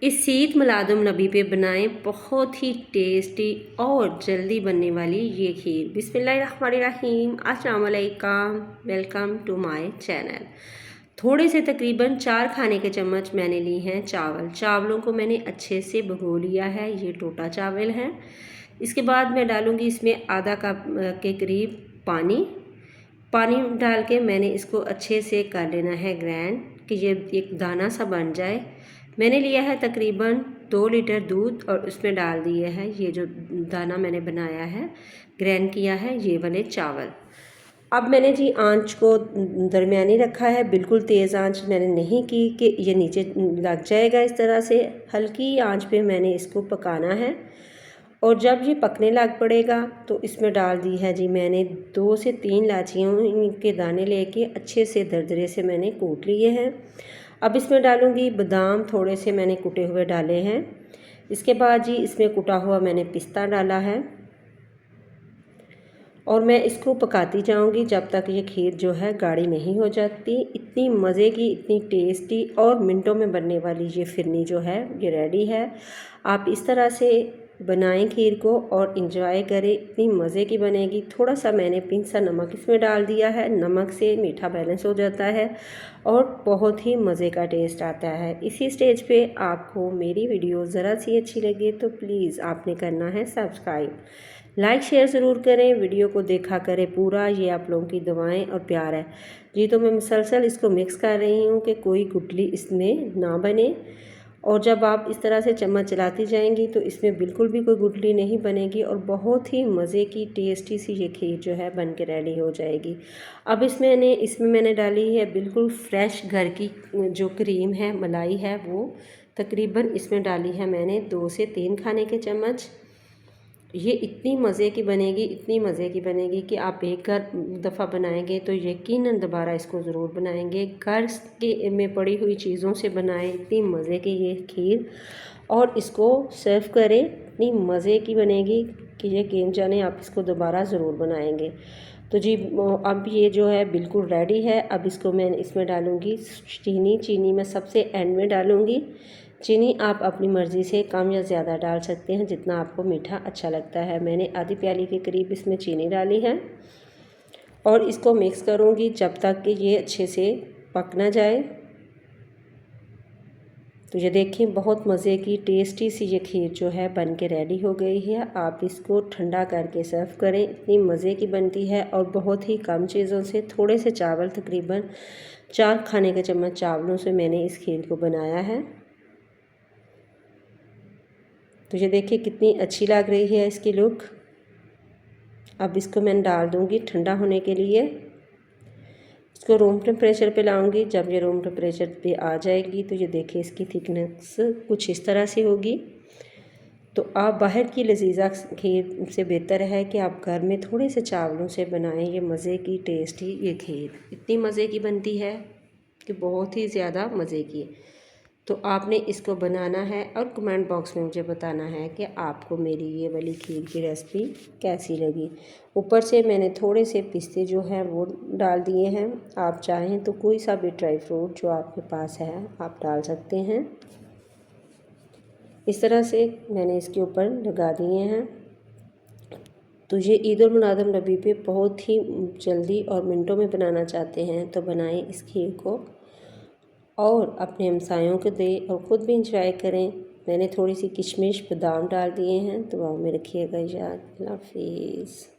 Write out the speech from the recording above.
इस ईद मिलादुन्नबी पे बनाएं बहुत ही टेस्टी और जल्दी बनने वाली ये खीर। बिस्मिल्लाहिर्रहमानिर्रहीम, अस्सलाम वालेकुम, वेलकम टू माय चैनल। थोड़े से तकरीबन 4 खाने के चम्मच मैंने ली हैं चावल। चावलों को मैंने अच्छे से भिगो लिया है, ये टोटा चावल हैं। इसके बाद मैं डालूँगी इसमें आधा कप के करीब पानी डाल के मैंने इसको अच्छे से कर लेना है ग्राइंड, कि ये एक दाना सा बन जाए। मैंने लिया है तकरीबन 2 लीटर दूध और उसमें डाल दिए है ये जो दाना मैंने बनाया है, ग्राइंड किया है, ये वाले चावल। अब मैंने जी आंच को दरमियानी रखा है, बिल्कुल तेज़ आंच मैंने नहीं की कि ये नीचे लग जाएगा। इस तरह से हल्की आंच पे मैंने इसको पकाना है। और जब ये पकने लग पड़ेगा तो इसमें डाल दी है जी मैंने 2 से 3 इलायचियों के दाने लेके अच्छे से दरदरे से मैंने कूट लिए हैं। अब इसमें डालूँगी बादाम, थोड़े से मैंने कुटे हुए डाले हैं। इसके बाद जी इसमें कुटा हुआ मैंने पिस्ता डाला है और मैं इसको पकाती जाऊंगी जब तक ये खीर जो है गाढ़ी नहीं हो जाती। इतनी मज़े की, इतनी टेस्टी और मिनटों में बनने वाली ये फिरनी जो है ये रेडी है। आप इस तरह से बनाएं खीर को और इंजॉय करें, इतनी मज़े की बनेगी। थोड़ा सा मैंने पिंच सा नमक इसमें डाल दिया है, नमक से मीठा बैलेंस हो जाता है और बहुत ही मज़े का टेस्ट आता है। इसी स्टेज पे आपको मेरी वीडियो ज़रा सी अच्छी लगे तो प्लीज़ आपने करना है सब्सक्राइब, लाइक शेयर ज़रूर करें, वीडियो को देखा करें पूरा, ये आप लोगों की दुआएं और प्यार है जी। तो मैं मुसलसल इसको मिक्स कर रही हूँ कि कोई गुठली इसमें ना बने। और जब आप इस तरह से चम्मच चलाती जाएंगी तो इसमें बिल्कुल भी कोई गुठली नहीं बनेगी और बहुत ही मज़े की टेस्टी सी ये खीर जो है बन के रेडी हो जाएगी। अब इसमें मैंने डाली है बिल्कुल फ्रेश घर की जो क्रीम है, मलाई है, वो तकरीबन इसमें डाली है मैंने 2 से 3 खाने के चम्मच। ये इतनी मज़े की बनेगी, इतनी मज़े की बनेगी कि आप एक दफ़ा बनाएंगे तो यकीनन दोबारा इसको ज़रूर बनाएंगे। घर के में पड़ी हुई चीज़ों से बनाएं, इतनी मज़े की ये खीर, और इसको सर्व करें, इतनी मज़े की बनेगी कि यकीन जाने आप इसको दोबारा ज़रूर बनाएंगे। तो जी अब ये जो है बिल्कुल रेडी है। अब इसको मैं इसमें डालूँगी चीनी मैं सबसे एंड में डालूँगी। चीनी आप अपनी मर्ज़ी से कम या ज़्यादा डाल सकते हैं, जितना आपको मीठा अच्छा लगता है। मैंने आधी प्याली के करीब इसमें चीनी डाली है और इसको मिक्स करूँगी जब तक कि ये अच्छे से पक ना जाए। तो ये देखिए बहुत मज़े की टेस्टी सी ये खीर जो है बन के रेडी हो गई है। आप इसको ठंडा करके सर्व करें, इतनी मज़े की बनती है और बहुत ही कम चीज़ों से, थोड़े से चावल, तकरीबन 4 खाने के चम्मच चावलों से मैंने इस खीर को बनाया है। तो ये देखिए कितनी अच्छी लग रही है इसकी लुक। अब इसको मैं डाल दूँगी ठंडा होने के लिए। इसको रूम टेम्परेचर पे लाऊंगी। जब ये रूम टेम्परेचर पे आ जाएगी तो ये देखिए इसकी थिकनेस कुछ इस तरह से होगी। तो आप बाहर की लजीजा खीर से बेहतर है कि आप घर में थोड़े से चावलों से बनाएं ये मज़े की टेस्टी ये खीर। इतनी मज़े की बनती है कि बहुत ही ज़्यादा मज़े की। तो आपने इसको बनाना है और कमेंट बॉक्स में मुझे बताना है कि आपको मेरी ये वाली खीर की रेसिपी कैसी लगी। ऊपर से मैंने थोड़े से पिस्ते जो हैं वो डाल दिए हैं। आप चाहें तो कोई सा भी ड्राई फ्रूट जो आपके पास है आप डाल सकते हैं। इस तरह से मैंने इसके ऊपर लगा दिए हैं। तो ये ईद उल मिलादुन्नबी पे बहुत ही जल्दी और मिनटों में बनाना चाहते हैं तो बनाएं इस खीर को और अपने हमसायों को दें और ख़ुद भी इंजॉय करें। मैंने थोड़ी सी किशमिश, बादाम डाल दिए हैं। दुआओं में रखिएगा याद। अल्लाह हाफिज़।